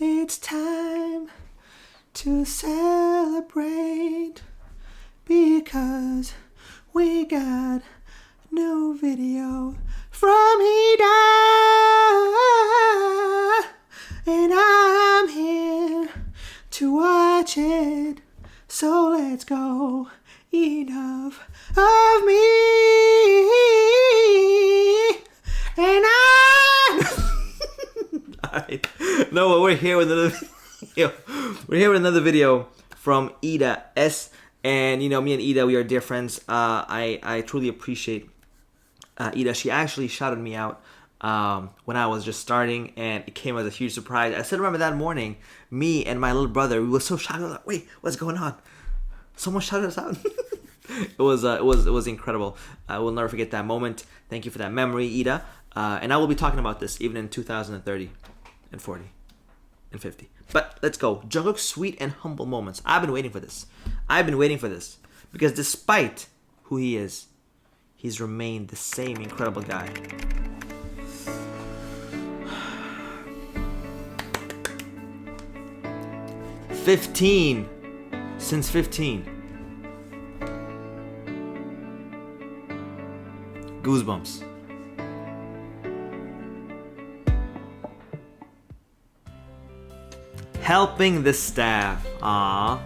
It's time to celebrate because we got new video from Ida, and I'm here to watch it. So let's go. Enough of me, and I. Alright. No, we're here with another video. We're here with another video from Ida S. And you know, me and Ida, we are dear friends. I truly appreciate Ida. She actually shouted me out when I was just starting, and it came as a huge surprise. I still remember that morning, me and my little brother, we were so shocked. I was like, wait, what's going on? Someone shouted us out. It was incredible. I will never forget that moment. Thank you for that memory, Ida. And I will be talking about this even in 2030 and 40 and 50. But let's go. Jungkook's sweet and humble moments. I've been waiting for this. Because despite who he is, he's remained the same incredible guy. Since 15. Goosebumps. Helping the staff. Aww.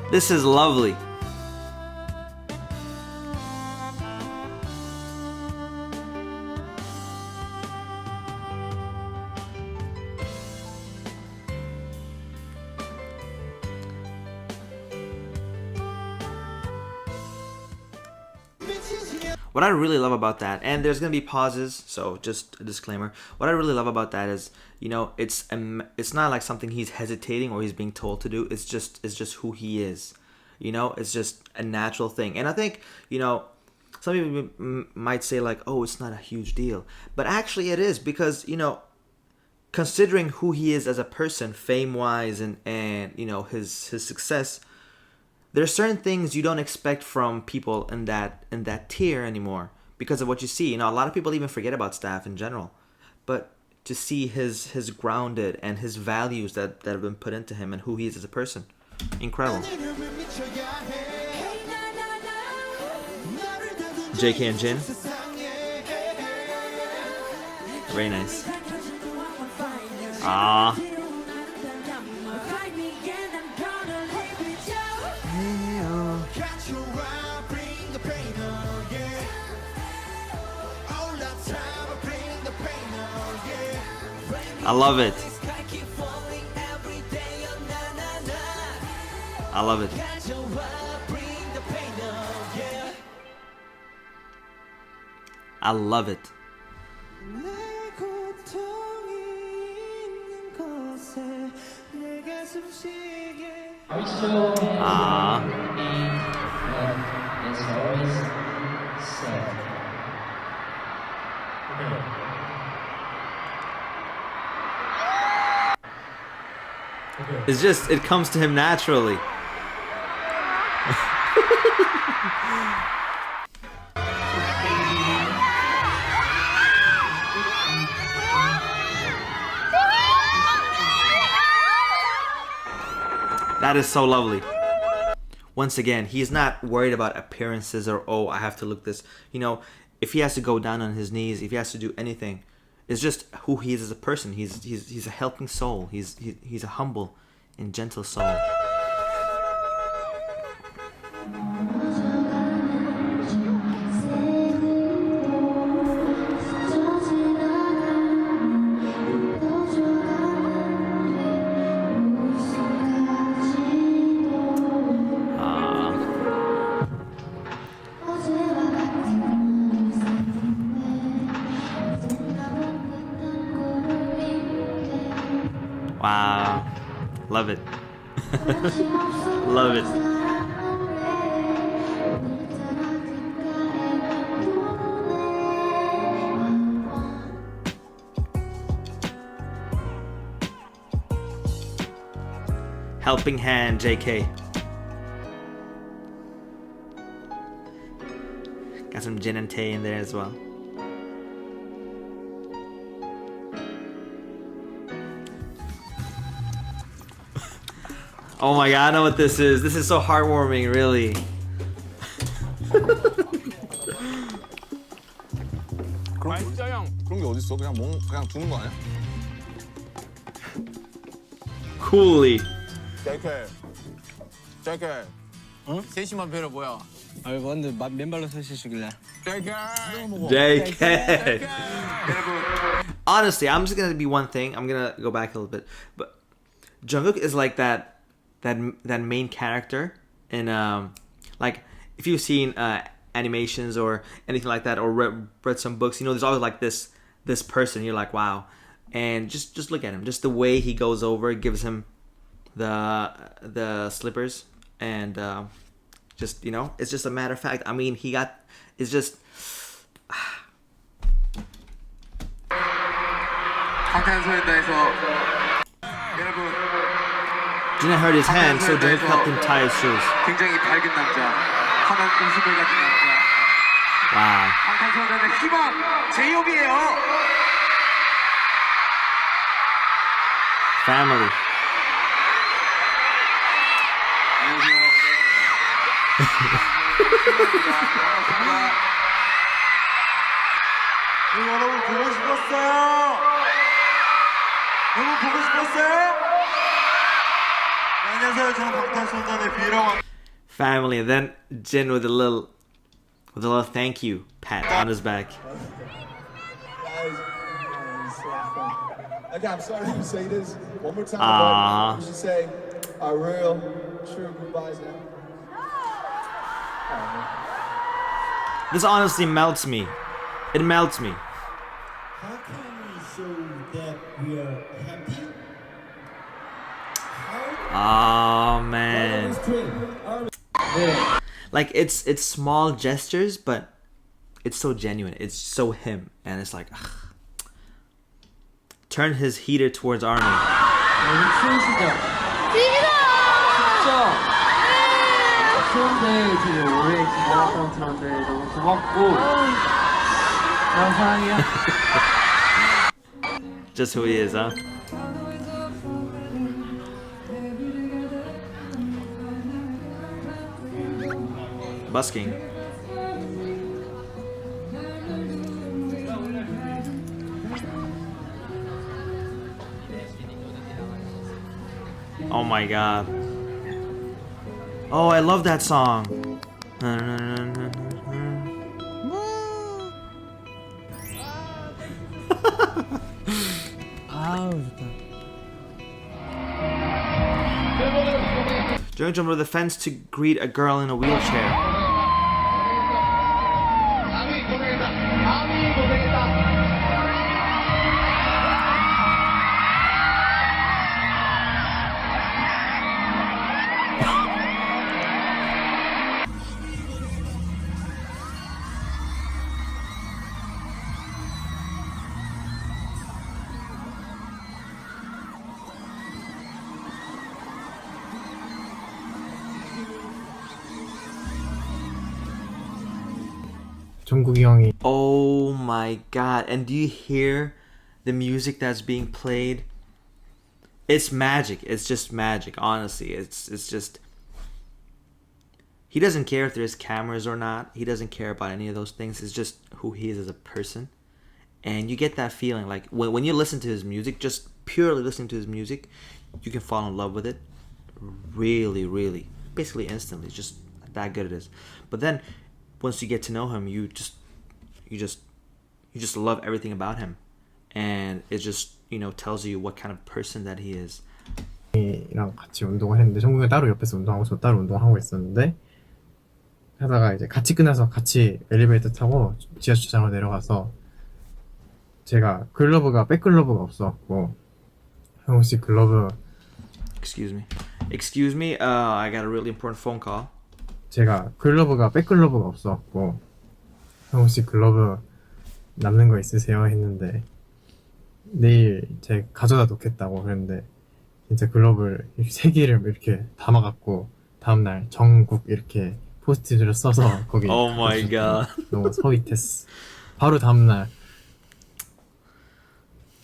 This is lovely. What I really love about that, and there's gonna be pauses, so just a disclaimer. What I really love about that is, you know, it's not like something he's hesitating or he's being told to do. It's just who he is, you know. It's just a natural thing, and I think, you know, some people might say like, oh, it's not a huge deal, but actually it is, because, you know, considering who he is as a person, fame-wise, and you know, his success. There are certain things you don't expect from people in that tier anymore because of what you see. You know, a lot of people even forget about staff in general, but to see his grounded and his values that have been put into him and who he is as a person, incredible. JK and Jin, very nice. Ah. I love it. I love it. I love it. Ah. It's always sad. It's just, it comes to him naturally. That is so lovely. Once again, he's not worried about appearances or, oh, I have to look this. You know, if he has to go down on his knees, if he has to do anything, it's just who he is as a person. He's a helping soul. He's a humble and gentle soul. Wow. Love it. Love it. Helping hand, JK. Got some gin and tea in there as well. Oh my god, I know what this is. This is so heartwarming, really. 그런 게 어딨어? 그냥 주는 거 아니야? Coolly. JK. 응? 세심한 배려 뭐야? 아니 근데 맨발로 서시길래. JK. Honestly, I'm just gonna be one thing. I'm gonna go back a little bit, but Jungkook is like that main character in like if you've seen animations or anything like that, or read some books, you know, there's always like this person. You're like, wow, and just look at him. Just the way he goes over, gives him the slippers, and just, you know, it's just a matter of fact. I mean, it's just. Jin hurt his hand, so Jungkook helped him tie his shoes. 굉장히 밝은 남자, 환한 웃음을 가진 남자. Wow. 방탄소년단의 희망, 제이홉이에요. Family. 안녕하세요. 반갑습니다. 여러분 보고 싶었어요. 너무 보고 싶었어요. 안녕하세요. 저는 방탄소년단의 비라고 합니다. Family, and then Jin with a little thank you pat on his back. Okay, I'm sorry to say this one more time, Aww. but we should say our real, true goodbyes now. This honestly melts me. It melts me. How can we show that we are happy? Oh man. Like it's small gestures, but it's so genuine. It's so him, and it's like ugh. Turn his heater towards Army. 추우시죠? 진짜 추운데 되게 오래 기다렸다고 들었는데 너무 고맙고 난 사랑해요. Just who he is, huh? Busking. Oh my god. Oh, I love that song. 아우 좋다. Jung jumped over the fence to greet a girl in a wheelchair. 종국이 형이 Oh my god. And do you hear the music that's being played? It's magic. It's just magic, honestly. It's just he doesn't care if there's cameras or not. He doesn't care about any of those things. It's just who he is as a person. And you get that feeling like when you listen to his music, just purely listening to his music, you can fall in love with it really, really, basically instantly. It's just that good it is. But then once you get to know him, you just love everything about him, and it just, you know, tells you what kind of person that he is. 랑 같이 운동을 했는데 종국이가 따로 옆에서 운동하고 저 따로 운동하고 있었는데 하다가 이제 같이 끝나서 같이 엘리베이터 타고 지하 주차장으로 내려가서 제가 글러브가 백글러브가 없었고 형 혹시 글러브 Excuse me. I got a really important phone call. 제가 글러브가 백글러브가 없었고 형 혹시 글러브 남는 거 있으세요? 했는데 내일 제가 가져다 놓겠다고 그랬는데 진짜 글러브를 세 개를 이렇게 담아갖고 다음날 정국 이렇게 포스트잇으로 써서 거기 Oh my 붙여주셨더니 god. 너무 서윗했어. 바로 다음날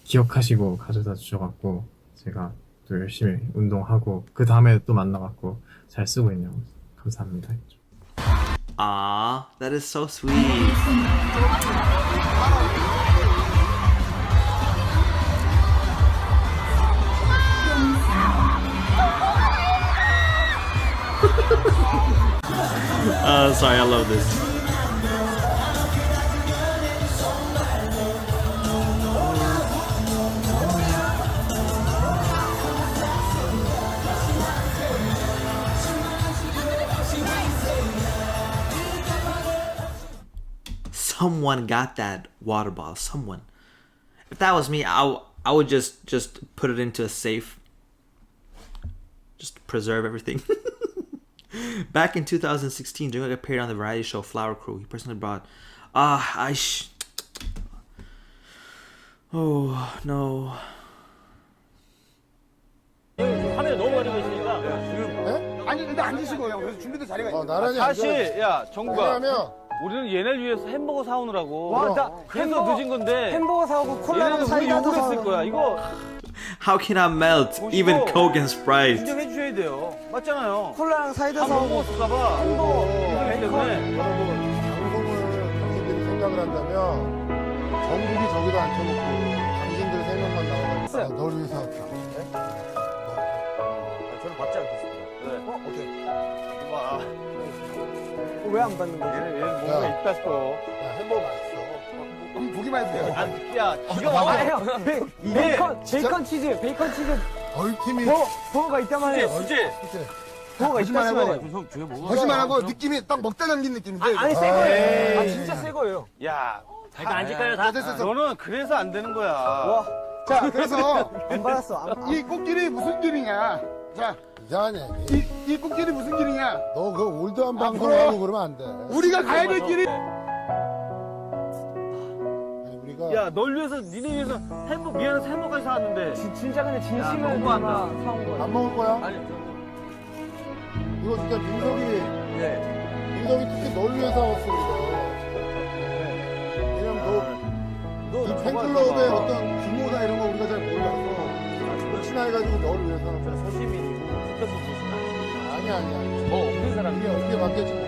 기억하시고 가져다 주셔갖고 제가 또 열심히 운동하고 그 다음에 또 만나갖고 잘 쓰고 있네요. 감사합니다. Ah, that is so sweet. Sorry, I love this. Someone got that water bottle. Someone. If that was me, I would just put it into a safe. Just to preserve everything. Back in 2016, Jungkook appeared on the variety show Flower Crew. He personally brought. Oh no. 화면에 너무 많이 계시니까 아니 근데 앉으시고 형 여기서 준비된 자리가 있어. 나란히 사실 야 정국아 왜냐면 우리는 얘네를 위해서 햄버거 사오느라고 맞아. 그래서 늦은 건데 햄버거 사오고 콜라랑 얘네는 우리 사이다도 요구했을 사오고. 거야 이거 How can I melt even Coke and Sprite? 인정해 주셔야 돼요 맞잖아요 콜라랑 사이다 한번 사오고. 먹었을까봐 햄버거. 이걸 때문에 여러분 방송을 당신들이 생각을 한다면 전국이 저기다 앉혀놓고 당신들 세 명만 나와가지고 널 위해서 왔다. 저는 받지 않겠습니다. 네. 오케이. 와 왜 안 받는 거지? 얘는 뭔가 야. 있다 또 야, 햄버거 맛있어. 한번 보기만 해도 돼요. 야 기가 아, 막혀 형. 베이컨 치즈. 베이컨 치즈. 얼팀이 버거가 있다만 해요. 진짜 버거가 있다만 해요. 거짓말하고 느낌이 딱 먹다 남긴 느낌인데. 아니 새 거예요. 아 진짜 새 거예요. 야 잠깐 앉을까요 다? 됐어. 너는 그래서 안 되는 거야 와. 자, 그래서 안 받았어. 이 꽃길이 무슨 길이냐? 자, 이상하네. 이 꽃길이 무슨 길이냐? 너 그 올드한 방송하고 그러면 안 돼. 우리가 가야 될 길이 아니, 우리가 야 널 위해서 니네 위해서 햄버거 미안해서 햄버거까지 사왔는데 진짜 근데 진심을 너무한다. 담아 사온 거예요. 안 먹을 거야? 아니 이거 진짜 민석이 네. 민석이 특히 널 위해서 왔어 우리가. 왜냐면 너 이 팬클럽의 어떤 규모나 이런 거 우리가 잘 몰라서 친해가지고 널 위해서 하는 거야. 소시민이고 진짜 소시민 아니야. 뭐 없는 사람이 이게 맞겠지 몰라.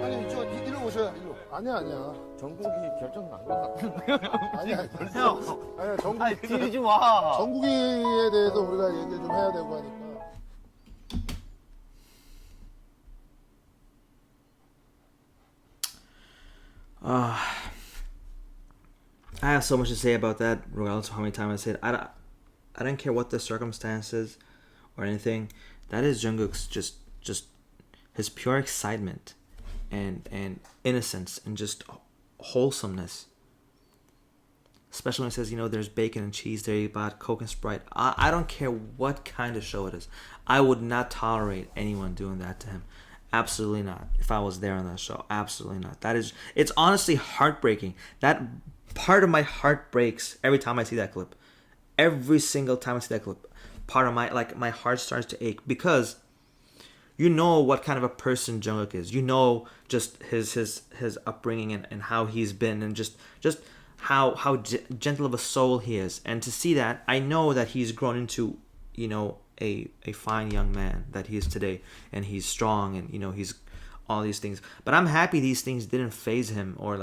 아니 이리로 오셔요. 이리로. 아니야. 전국이 결정 난 것 같은데 아니야. 형 아니야. 아니 뒤리 좀와 정국이에 대해서 우리가 얘기를 좀 해야 되고 하니까. I have so much to say about that, regardless of how many times I say it. I don't care what the circumstances or anything. That is Jungkook's just his pure excitement and innocence and just wholesomeness. Especially when it says, there's bacon and cheese there, you bought Coke and Sprite. I don't care what kind of show it is. I would not tolerate anyone doing that to him. Absolutely not. If I was there on that show, absolutely not. It's honestly heartbreaking. That part of my heart breaks every time I see that clip. Every single time I see that clip, part of my heart starts to ache because you know what kind of a person Jungkook is. You know just his upbringing and how he's been and just how gentle of a soul he is. And to see that, I know that he's grown into a fine young man that he is today, and he's strong, and he's all these things. But I'm happy these things didn't faze him or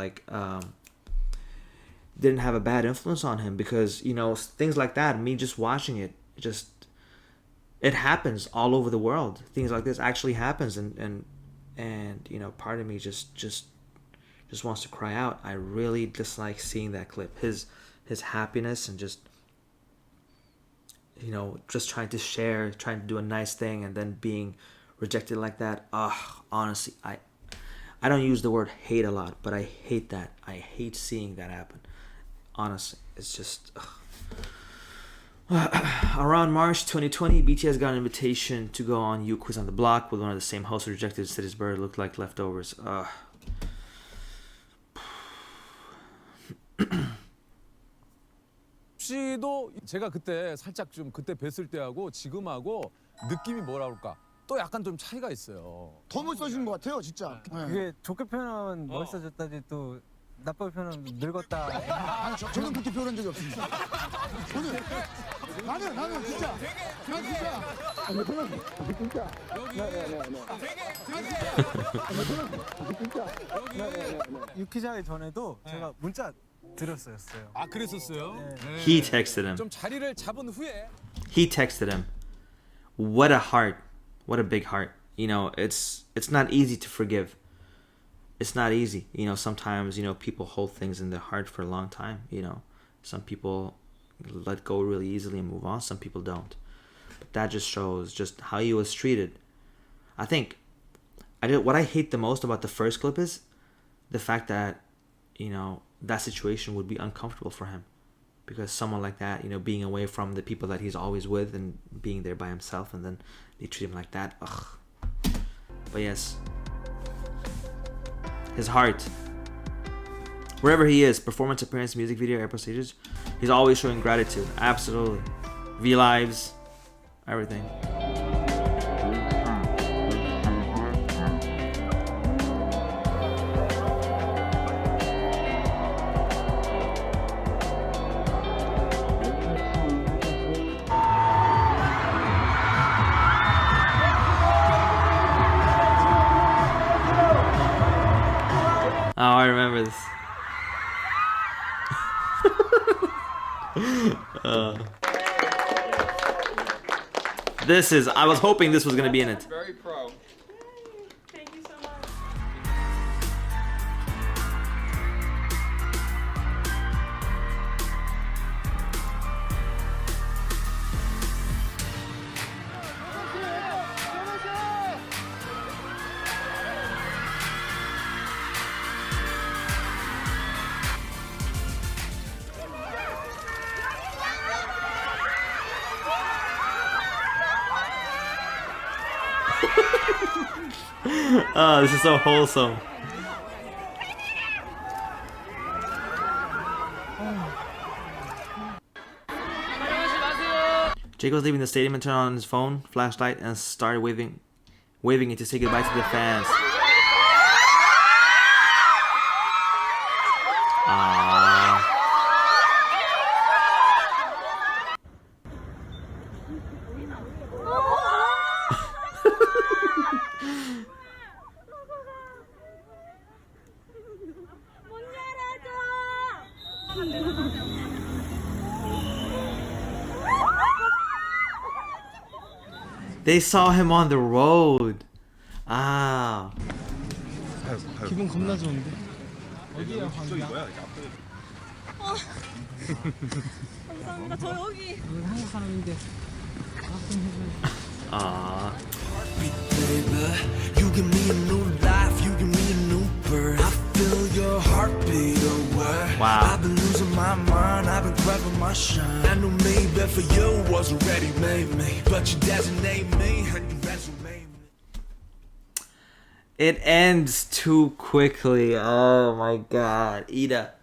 didn't have a bad influence on him, because things like that, me just watching it, it happens all over the world. Things like this actually happens, and part of me just wants to cry out. I really dislike seeing that clip. His happiness and just trying to share, trying to do a nice thing, and then being rejected like that. Honestly, I don't use the word hate a lot, but I hate that. I hate seeing that happen. Honestly, it's just around March 2020, BTS got an invitation to go on You Quiz on the Block with one of the same hosts who rejected, said his bird looked like leftovers. 씨도 제가 그때 살짝 좀 그때 뵀을 때하고 지금하고 느낌이 뭐라 그럴까? 또 약간 좀 차이가 있어요. 더 멋있어진 것 같아요, 진짜. 네. 그게 좋게 표현하면 멋있어졌다지 또 나쁘게 표현하면 늙었다. 아니, 저는 그렇게 표현한 적이 없습니다. 나는 진짜. 유키자기 전에도 제가 문자 드렸어요. 아 그랬었어요? 네. He texted him. 좀 자리를 잡은 후에 He texted him. What a heart. What a big heart. You know, it's not easy to forgive. It's not easy. You know, sometimes, you know, people hold things in their heart for a long time. You know, some people let go really easily and move on. Some people don't. But that just shows just how he was treated. I think what I hate the most about the first clip is the fact that, you know, that situation would be uncomfortable for him. Because someone like that, you know, being away from the people that he's always with and being there by himself, and then they treat him like that. Ugh. But yes, his heart. Wherever he is, performance, appearance, music video, airport stages, he's always showing gratitude. Absolutely. V lives, everything. Oh, I remember this. This is, I was hoping this was going to be in it. Very pro. Thank you so much. Oh, this is so wholesome. Jake was leaving the stadium and turned on his phone flashlight and started waving it to say goodbye to the fans. Aww. They saw him on the road. Ah. 기분 겁나 좋은데. 어디야 황당? 감사합니다. 저 여기. 한국 사람인데. Ah. You give me a new life, you give me a new birth. I feel your heartbeat away. Wow. I've been losing my mind, I've been grabbing my shine. I knew maybe for you wasn't ready, made me, but you designate me and you resonate me. It ends too quickly. Oh my god. Ida,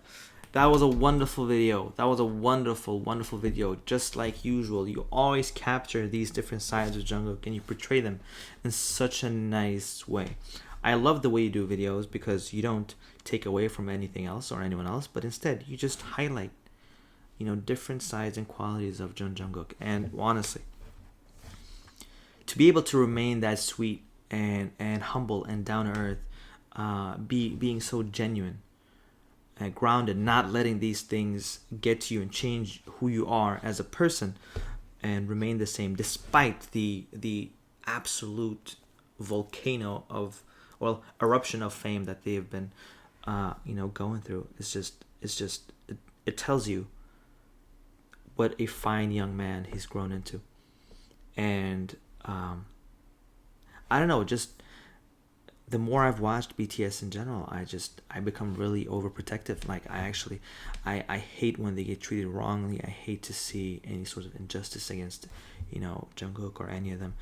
that was a wonderful video. That was a wonderful, wonderful video. Just like usual, you always capture these different sides of Jungkook and you portray them in such a nice way. I love the way you do videos because you don't take away from anything else or anyone else, but instead you just highlight, you know, different sides and qualities of Jungkook. And honestly, to be able to remain that sweet and humble and down to earth, being so genuine and grounded, not letting these things get to you and change who you are as a person, and remain the same despite the absolute volcano of, well, eruption of fame that they have been you know, going through. It tells you what a fine young man he's grown into. And I don't know, just the more I've watched BTS in general, I become really overprotective. Like I hate when they get treated wrongly. I hate to see any sort of injustice against, you know, Jungkook or any of them.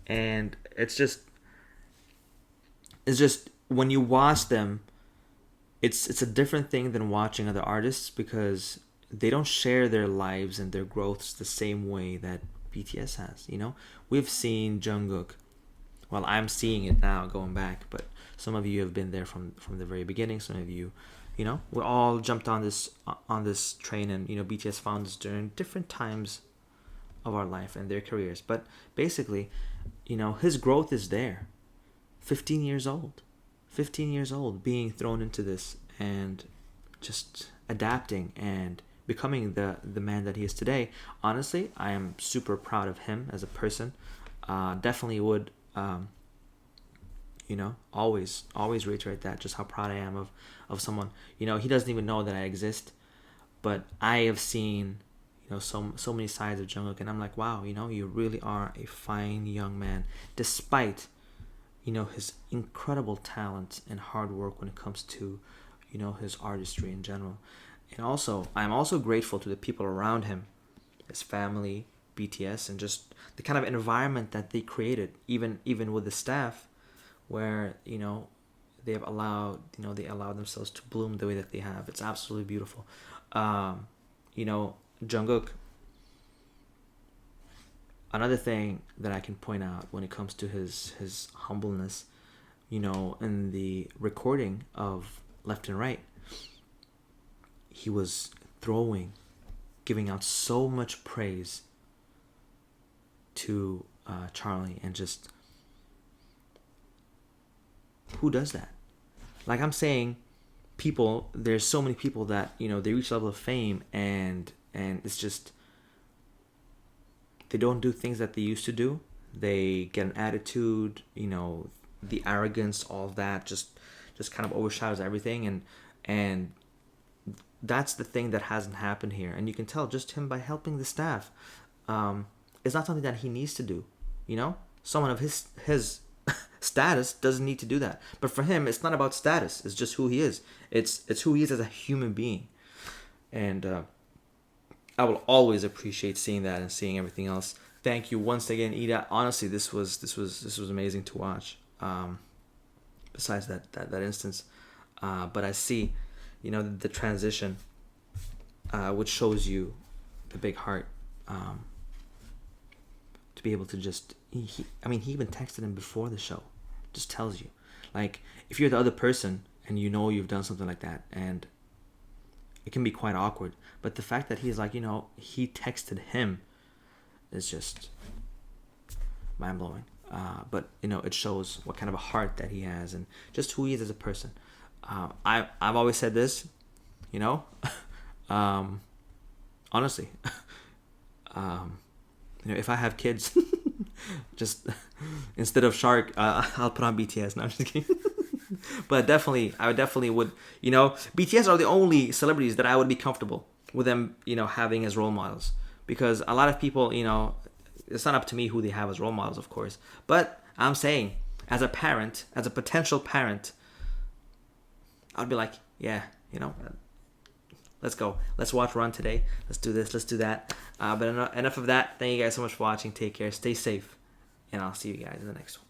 And it's just when you watch them, it's a different thing than watching other artists, because they don't share their lives and their growths the same way that BTS has. You know, we've seen Jungkook. Well, I'm seeing it now going back, but some of you have been there from the very beginning. Some of you, you know, we all jumped on this train, and you know, BTS found us during different times of our life and their careers. But basically, you know, his growth is there. 15 years old, being thrown into this and just adapting and becoming the man that he is today. Honestly, I am super proud of him as a person. Definitely would, you know, always reiterate that, just how proud I am of someone. You know, he doesn't even know that I exist, but I have seen, you know, so many sides of Jungkook, and I'm like, wow, you know, you really are a fine young man, despite, you know, his incredible talent and hard work when it comes to, you know, his artistry in general. And also, I'm also grateful to the people around him, his family, BTS, and just the kind of environment that they created, even with the staff, where, you know, they allow themselves to bloom the way that they have. It's absolutely beautiful. You know, Jungkook, another thing that I can point out when it comes to his humbleness, you know, in the recording of Left and Right, he was giving out so much praise to Charlie, and just, who does that? Like I'm saying, there's so many people that, you know, they reach a level of fame, and it's just, they don't do things that they used to do. They get an attitude, you know, the arrogance, all of that just kind of overshadows everything, and that's the thing that hasn't happened here. And you can tell just him by helping the staff. It's not something that he needs to do, you know? Someone of his status doesn't need to do that. But for him, it's not about status. It's just who he is. It's who he is as a human being. And I will always appreciate seeing that and seeing everything else. Thank you once again, Ida. Honestly, this was amazing to watch. Besides that instance, but I see, you know, the transition, which shows you the big heart, to be able to just. He even texted him before the show. Just tells you, like, if you're the other person and you know you've done something like that, and it can be quite awkward. But the fact that he's like, you know, he texted him is just mind-blowing. But, you know, it shows what kind of a heart that he has and just who he is as a person. I've always said this, you know, honestly, you know, if I have kids, just instead of Shark, I'll put on BTS. No, I'm just kidding. But I definitely would, you know, BTS are the only celebrities that I would be comfortable with them, you know, having as role models. Because a lot of people, you know, it's not up to me who they have as role models, of course. But I'm saying, as a parent, as a potential parent, I'd be like, yeah, you know, let's go. Let's watch Run today. Let's do this. Let's do that. But enough of that. Thank you guys so much for watching. Take care. Stay safe. And I'll see you guys in the next one.